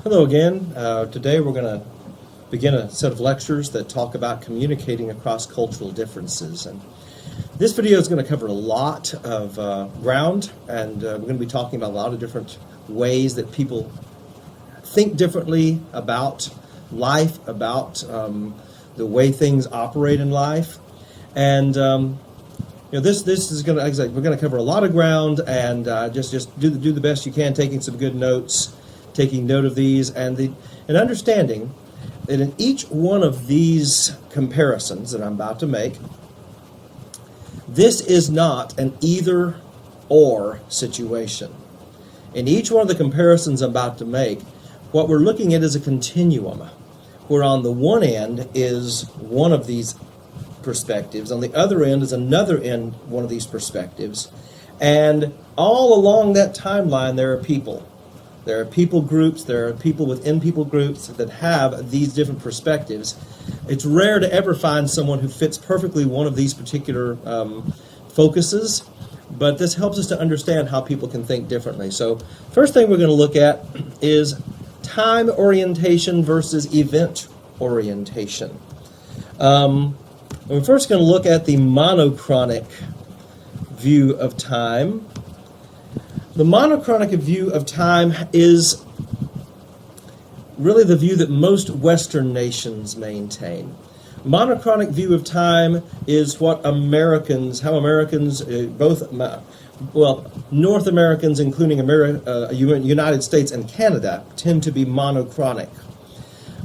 Hello again. Today we're going to begin a set of lectures that talk about communicating across cultural differences. And this video is going to cover a lot of ground, and we're going to be talking about a lot of different ways that people think differently about life, about the way things operate in life. And this is going to, we're going to cover a lot of ground, and just do the best you can, taking some good notes, taking note of these, and understanding that in each one of these comparisons that I'm about to make, this is not an either-or situation. In each one of the comparisons I'm about to make, what we're looking at is a continuum, where on the one end is one of these perspectives, on the other end is another end, one of these perspectives, and all along that timeline there are people. There are people groups, there are people within people groups that have these different perspectives. It's rare to ever find someone who fits perfectly one of these particular focuses, but this helps us to understand how people can think differently. So first thing we're going to look at is time orientation versus event orientation. We're first going to look at the monochronic view of time. The monochronic view of time is really the view that most Western nations maintain. Monochronic view of time is what how Americans, North Americans, including United States and Canada, tend to be monochronic.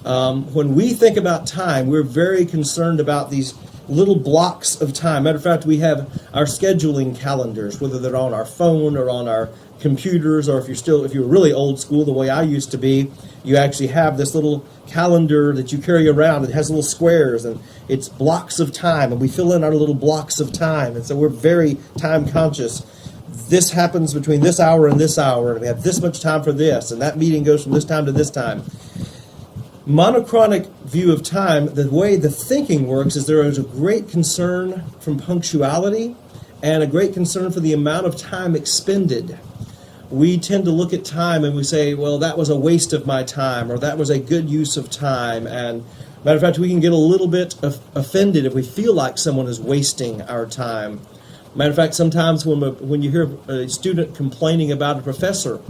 When we think about time, we're very concerned about these little blocks of time. Matter of fact, we have our scheduling calendars, whether they're on our phone or on our computers, or if you're really old school, the way I used to be, you actually have this little calendar that you carry around. It has little squares, and it's blocks of time, and we fill in our little blocks of time, and so we're very time conscious. This happens between this hour and this hour, and we have this much time for this, and that meeting goes from this time to this time. Monochronic view of time, the way the thinking works is there is a great concern from punctuality and a great concern for the amount of time expended. We tend to look at time and we say, well, that was a waste of my time, or that was a good use of time. And matter of fact, we can get a little bit offended if we feel like someone is wasting our time. Matter of fact, sometimes when you hear a student complaining about a professor,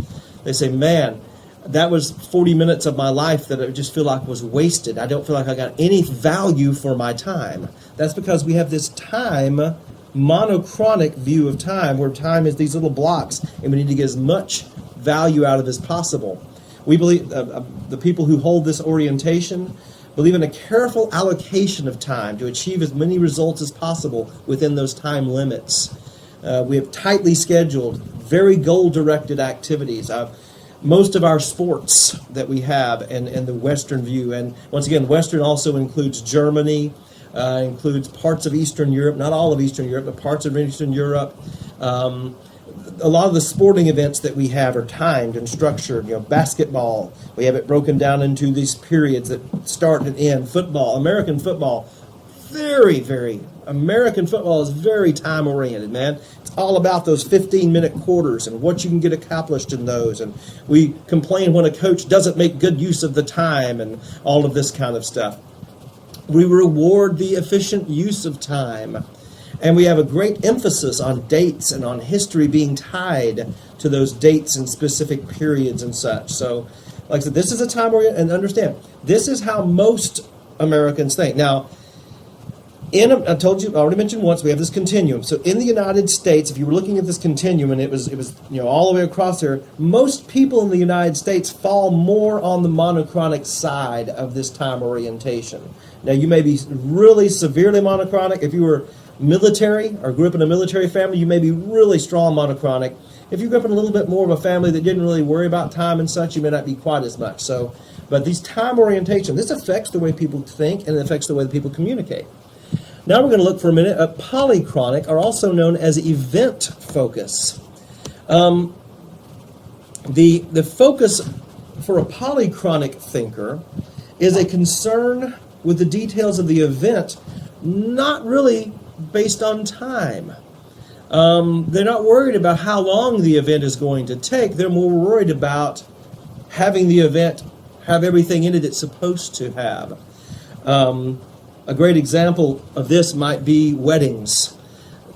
they say, man, that was 40 minutes of my life that I just feel like was wasted. I don't feel like I got any value for my time. That's because we have this time monochronic view of time, where time is these little blocks, and we need to get as much value out of it as possible. We believe, the people who hold this orientation believe in a careful allocation of time to achieve as many results as possible within those time limits. We have tightly scheduled, very goal-directed activities. Most of our sports that we have in the Western view, and once again, Western also includes Germany, includes parts of Eastern Europe, not all of Eastern Europe, but parts of Eastern Europe. A lot of the sporting events that we have are timed and structured. Basketball, we have it broken down into these periods that start and end. Football, American football, American football is very time-oriented, man. It's all about those 15-minute quarters and what you can get accomplished in those. And we complain when a coach doesn't make good use of the time and all of this kind of stuff. We reward the efficient use of time. And we have a great emphasis on dates and on history being tied to those dates and specific periods and such. So, like I said, this is a time-oriented, and understand, this is how most Americans think. Now, I told you, I already mentioned once, we have this continuum. So in the United States, if you were looking at this continuum and it was all the way across there, most people in the United States fall more on the monochronic side of this time orientation. Now, you may be really severely monochronic. If you were military or grew up in a military family, you may be really strong monochronic. If you grew up in a little bit more of a family that didn't really worry about time and such, you may not be quite as much. So, but these time orientation, this affects the way people think, and it affects the way that people communicate. Now we're going to look for a minute at polychronic, or also known as event focus. The focus for a polychronic thinker is a concern with the details of the event, not really based on time. They're not worried about how long the event is going to take. They're more worried about having the event have everything in it it's supposed to have. A great example of this might be weddings.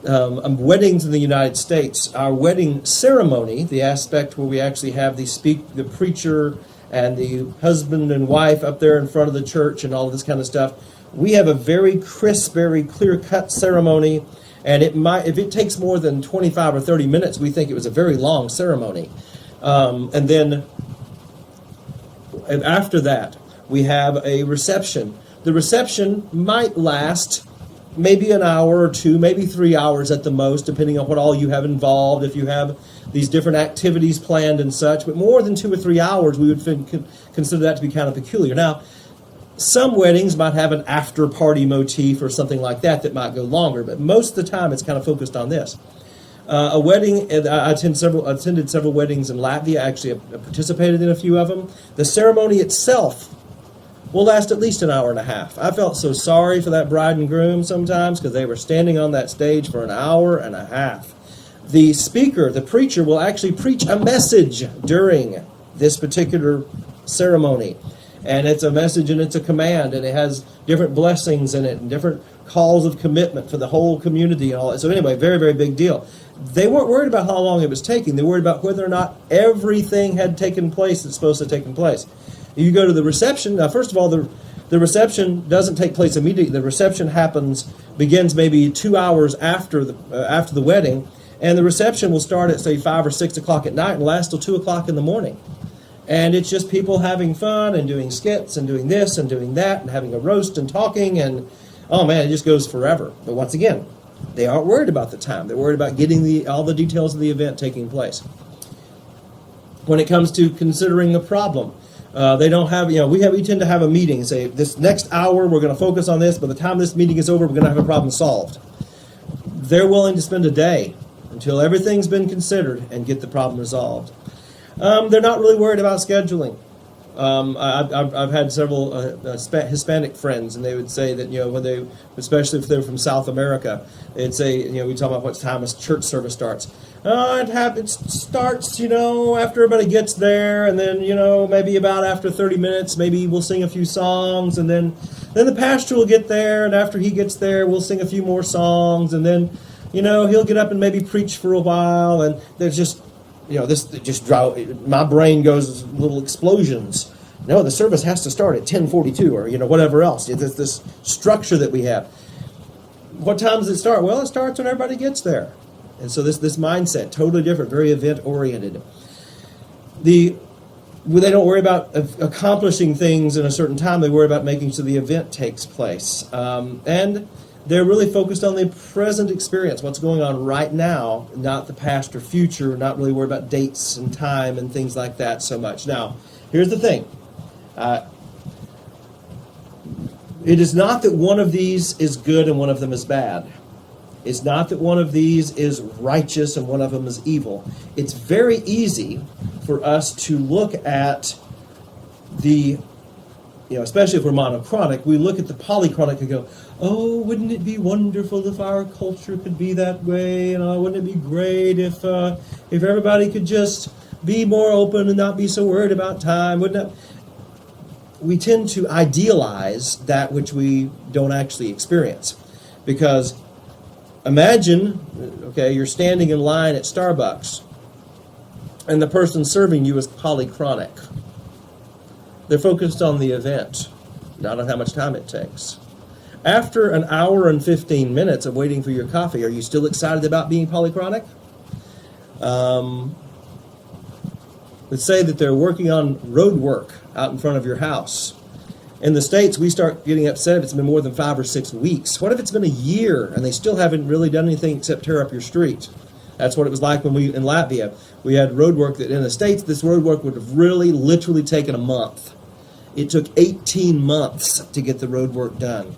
Weddings in the United States, our wedding ceremony, the aspect where we actually have the preacher and the husband and wife up there in front of the church and all of this kind of stuff, we have a very crisp, very clear-cut ceremony, and if it takes more than 25 or 30 minutes, we think it was a very long ceremony. And then after that, we have a reception. The reception might last maybe an hour or two, maybe 3 hours at the most, depending on what all you have involved, if you have these different activities planned and such. But more than 2 or 3 hours, we would consider that to be kind of peculiar. Now, some weddings might have an after-party motif or something like that that might go longer, but most of the time it's kind of focused on this. A wedding, I attended several weddings in Latvia. Actually, I participated in a few of them. The ceremony itself will last at least an hour and a half. I felt so sorry for that bride and groom sometimes because they were standing on that stage for an hour and a half. The speaker, the preacher, will actually preach a message during this particular ceremony. And it's a message and it's a command, and it has different blessings in it and different calls of commitment for the whole community and all that. So anyway, very, very big deal. They weren't worried about how long it was taking. They were worried about whether or not everything had taken place that's supposed to have taken place. You go to the reception. Now, first of all, the reception doesn't take place immediately. The reception begins maybe 2 hours after the wedding, and the reception will start at, say, 5 or 6 o'clock at night and last till 2 o'clock in the morning. And it's just people having fun and doing skits and doing this and doing that and having a roast and talking, and oh man, it just goes forever. But once again, they aren't worried about the time. They're worried about getting all the details of the event taking place. When it comes to considering the problem, they don't have, we tend to have a meeting, say this next hour we're going to focus on this. By the time this meeting is over, we're going to have a problem solved. They're willing to spend a day until everything's been considered and get the problem resolved. They're not really worried about scheduling. I've had several Hispanic friends, and they would say that, especially if they're from South America, they'd say, we talk about what time a church service starts. It starts, after everybody gets there, and then, maybe about after 30 minutes, maybe we'll sing a few songs, and then the pastor will get there, and after he gets there, we'll sing a few more songs, and then, he'll get up and maybe preach for a while, and there's just, my brain goes little explosions. No, the service has to start at 10:42 or, whatever else. It's this structure that we have. What time does it start? Well, it starts when everybody gets there. And so this mindset, totally different, very event-oriented. They don't worry about accomplishing things in a certain time. They worry about making sure the event takes place. And they're really focused on the present experience, what's going on right now, not the past or future, not really worried about dates and time and things like that so much. Now, here's the thing. It is not that one of these is good and one of them is bad. It's not that one of these is righteous and one of them is evil. It's very easy for us to look at especially if we're monochronic, we look at the polychronic and go, oh, wouldn't it be wonderful if our culture could be that way? And wouldn't it be great if everybody could just be more open and not be so worried about time? Wouldn't it? We tend to idealize that which we don't actually experience. Because imagine, you're standing in line at Starbucks, and the person serving you is polychronic. They're focused on the event, not on how much time it takes. After an hour and 15 minutes of waiting for your coffee, are you still excited about being polychronic? Let's say that they're working on road work out in front of your house. In the States, we start getting upset if it's been more than 5 or 6 weeks. What if it's been a year and they still haven't really done anything except tear up your street? That's what it was like when in Latvia, we had road work that in the States, this road work would have really literally taken a month. It took 18 months to get the road work done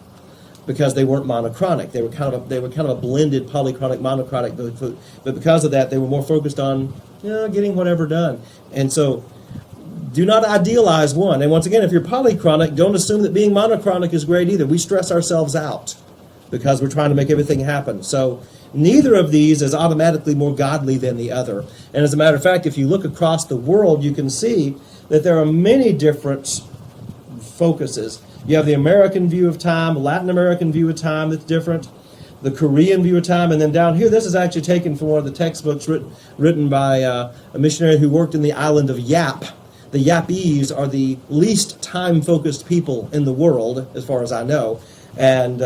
because they weren't monochronic. They were kind of a blended polychronic, monochronic, but because of that, they were more focused on getting whatever done. And so do not idealize one. And once again, if you're polychronic, don't assume that being monochronic is great either. We stress ourselves out because we're trying to make everything happen. So neither of these is automatically more godly than the other. And as a matter of fact, if you look across the world, you can see that there are many different focuses. You have the American view of time, Latin American view of time that's different, the Korean view of time, and then down here, this is actually taken from one of the textbooks written by a missionary who worked in the island of Yap. The Yapese are the least time-focused people in the world, as far as I know, and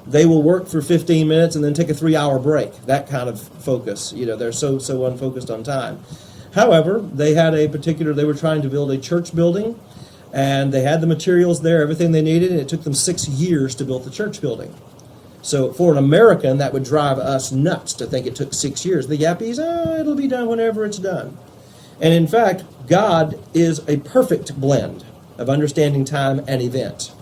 they will work for 15 minutes and then take a 3-hour break, that kind of focus. They're so unfocused on time. However, they were trying to build a church building, and they had the materials there, everything they needed, and it took them 6 years to build the church building. So for an American, that would drive us nuts to think it took 6 years. The Yappies, it'll be done whenever it's done. And in fact, God is a perfect blend of understanding time and event.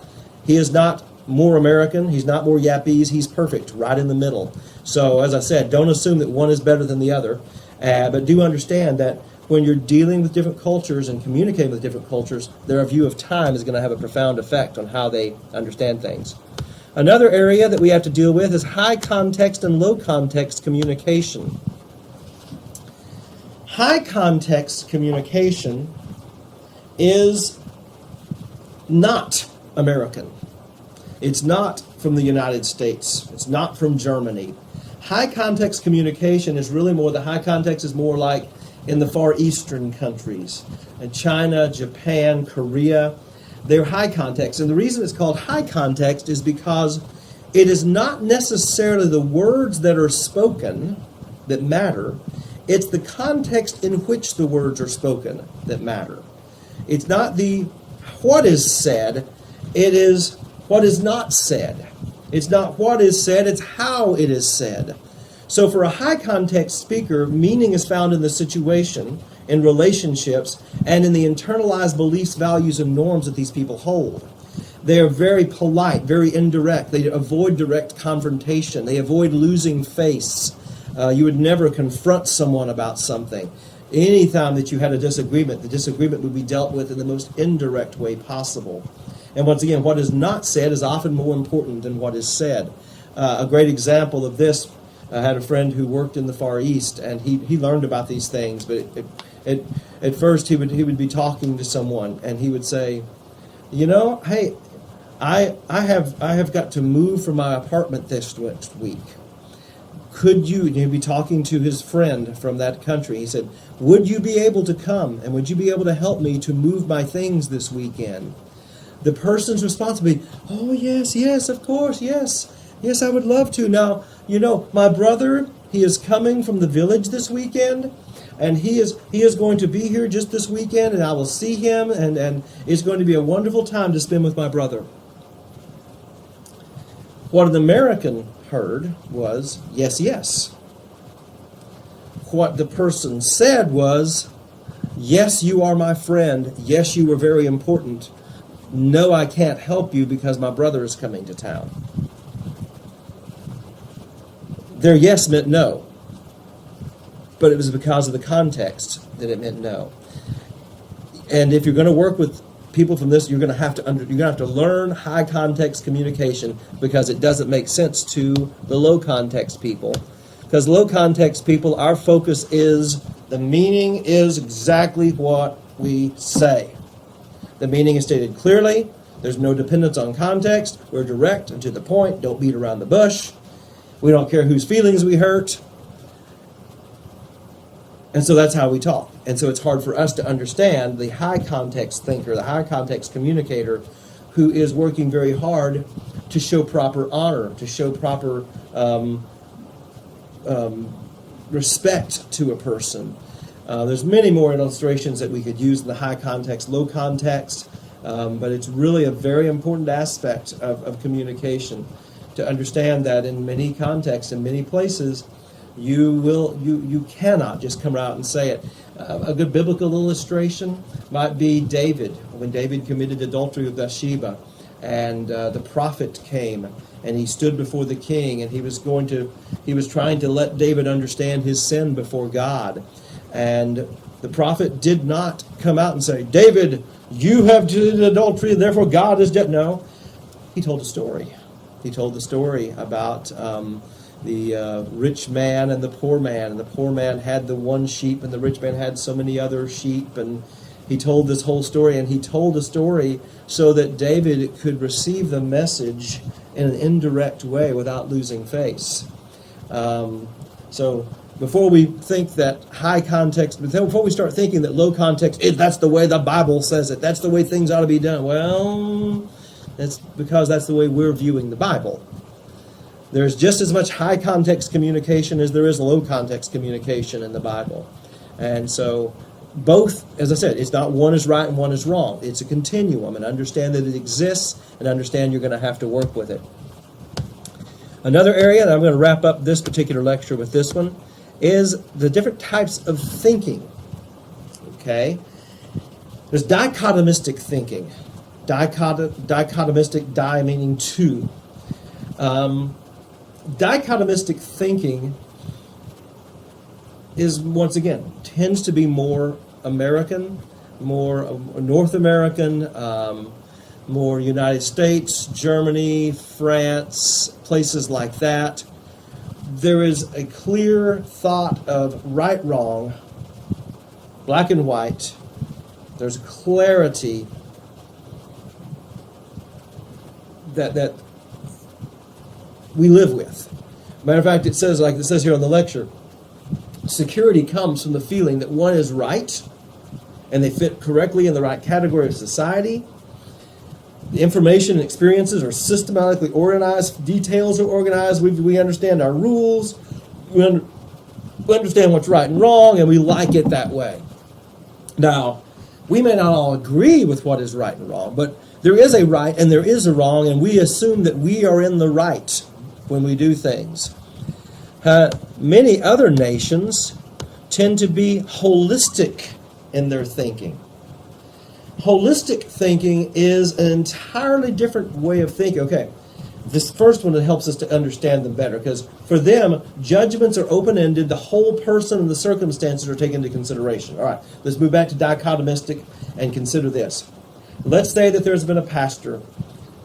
He is not more American, he's not more Yappies, he's perfect, right in the middle. So as I said, don't assume that one is better than the other, but do understand that when you're dealing with different cultures and communicating with different cultures, their view of time is going to have a profound effect on how they understand things. Another area that we have to deal with is high context and low context communication. High context communication is not American. It's not from the United States. It's not from Germany. High context communication is really more, the high context is more like in the Far Eastern countries, in China, Japan, Korea. They're high context. And the reason it's called high context is because it is not necessarily the words that are spoken that matter. It's the context in which the words are spoken that matter. It's not the what is said, it is what is not said. It's not what is said, it's how it is said. So for a high context speaker, meaning is found in the situation, in relationships, and in the internalized beliefs, values, and norms that these people hold. They are very polite, very indirect. They avoid direct confrontation. They avoid losing face. You would never confront someone about something. Anytime that you had a disagreement, the disagreement would be dealt with in the most indirect way possible. And once again, what is not said is often more important than what is said. A great example of this, I had a friend who worked in the Far East, and he learned about these things, but at first he would be talking to someone, and he would say, hey, I have got to move from my apartment this next week. Could you, and he'd be talking to his friend from that country, he said, would you be able to come, and would you be able to help me to move my things this weekend? The person's response would be, oh, yes, of course, yes, I would love to. Now, my brother, he is coming from the village this weekend, and he is going to be here just this weekend, and I will see him, and it's going to be a wonderful time to spend with my brother. What an American heard was, yes. What the person said was, yes, you are my friend. Yes, you are very important. No, I can't help you because my brother is coming to town. Their yes meant no, but it was because of the context that it meant no. And if you're going to work with people from this, you're going to have to learn high context communication, because it doesn't make sense to the low context people. Because low context people, our focus is the meaning is exactly what we say. The meaning is stated clearly. There's no dependence on context. We're direct and to the point. Don't beat around the bush. We don't care whose feelings we hurt. And so that's how we talk. And so it's hard for us to understand the high context thinker, the high context communicator, who is working very hard to show proper honor, to show proper respect to a person. There's many more illustrations that we could use in the high context, low context, but it's really a very important aspect of communication to understand that in many contexts, in many places, you cannot just come out and say it. A good biblical illustration might be David, when David committed adultery with Bathsheba, and the prophet came and he stood before the king, and he was trying to let David understand his sin before God. And the prophet did not come out and say, David, you have committed adultery, therefore God is dead. No, he told a story. He told the story about the rich man and the poor man. And the poor man had the one sheep, and the rich man had so many other sheep. And He told this whole story, and he told the story so that David could receive the message in an indirect way without losing face. So before we think that high context, before we start thinking that low context, that's the way the Bible says it, that's the way things ought to be done, well, that's because that's the way we're viewing the Bible. There's just as much high context communication as there is low context communication in the Bible. And so both, as I said, it's not one is right and one is wrong. It's a continuum, and understand that it exists, and understand you're going to have to work with it. Another area, and I'm going to wrap up this particular lecture with this one, is the different types of thinking. Okay? There's dichotomistic thinking. Dichotomistic, di meaning two. Dichotomistic thinking is, once again, tends to be more American, more North American, more United States, Germany, France, places like that. There is a clear thought of right, wrong, black and white. There's clarity that we live with. Matter of fact, it says, like it says here on the lecture, security comes from the feeling that one is right and they fit correctly in the right category of society. The information and experiences are systematically organized. Details are organized. We understand our rules. We understand what's right and wrong, and we like it that way. Now, we may not all agree with what is right and wrong, but there is a right and there is a wrong, and we assume that we are in the right when we do things. Many other nations tend to be holistic in their thinking. Holistic thinking is an entirely different way of thinking. Okay, this first one helps us to understand them better, because for them, judgments are open-ended. The whole person and the circumstances are taken into consideration. All right, let's move back to dichotomistic and consider this. Let's say that there's been a pastor,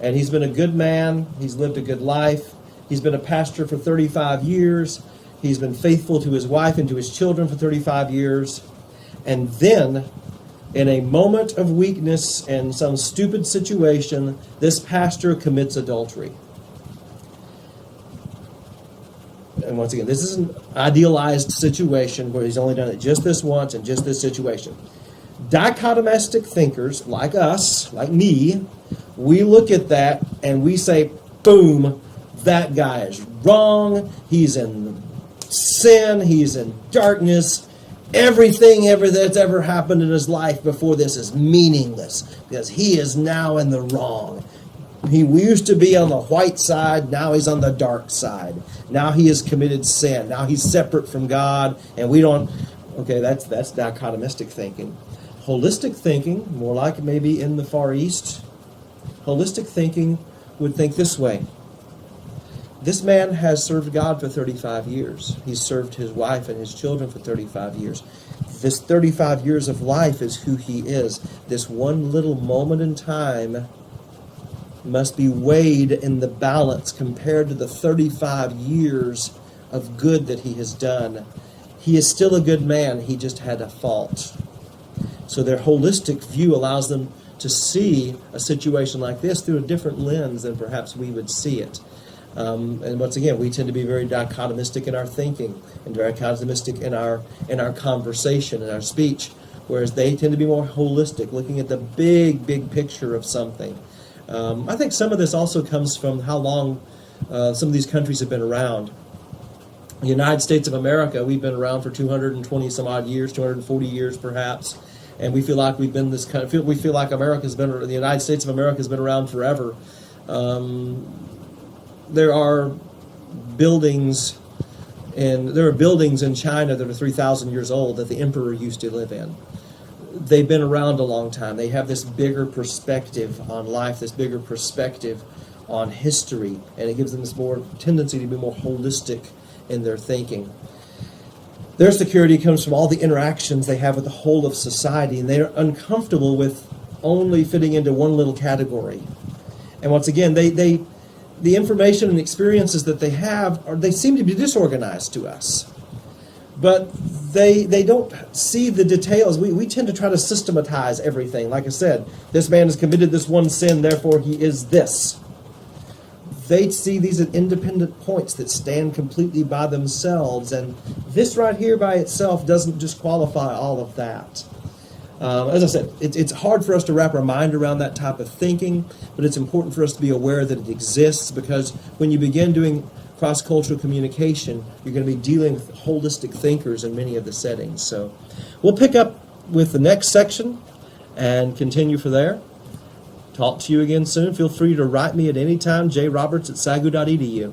and he's been a good man. He's lived a good life. He's been a pastor for 35 years. He's been faithful to his wife and to his children for 35 years. And then, in a moment of weakness and some stupid situation, this pastor commits adultery. And once again, this is an idealized situation where he's only done it just this once and just this situation. Dichotomistic thinkers, like us, like me, we look at that and we say, boom, that guy is wrong, he's in sin, he's in darkness, everything that's ever happened in his life before this is meaningless, because he is now in the wrong. He used to be on the white side, now he's on the dark side. Now he has committed sin, now he's separate from God, and we don't... Okay, that's dichotomistic thinking. Holistic thinking, more like maybe in the Far East, holistic thinking would think this way. This man has served God for 35 years. He's served his wife and his children for 35 years. This 35 years of life is who he is. This one little moment in time must be weighed in the balance compared to the 35 years of good that he has done. He is still a good man. He just had a fault. So their holistic view allows them to see a situation like this through a different lens than perhaps we would see it. And once again, we tend to be very dichotomistic in our thinking and dichotomistic in our conversation, in our speech, whereas they tend to be more holistic, looking at the big picture of something. I think some of this also comes from how long some of these countries have been around. The United States of America, we've been around for 220 some odd years, 240 years perhaps, and we feel like we've been this kind of, we feel like the United States of America has been around forever. There are buildings in China that are 3,000 years old that the emperor used to live in. They've been around a long time. They have this bigger perspective on life, this bigger perspective on history, and it gives them this more tendency to be more holistic in their thinking. Their security comes from all the interactions they have with the whole of society, and they're uncomfortable with only fitting into one little category. And once again, the information and experiences that they have, they seem to be disorganized to us. but they don't see the details. We tend to try to systematize everything. Like I said, this man has committed this one sin, therefore he is this. They see these as independent points that stand completely by themselves, and this right here by itself doesn't disqualify all of that. As I said, it's hard for us to wrap our mind around that type of thinking, but it's important for us to be aware that it exists, because when you begin doing cross-cultural communication, you're going to be dealing with holistic thinkers in many of the settings. So we'll pick up with the next section and continue for there. Talk to you again soon. Feel free to write me at any time, jroberts@sagu.edu.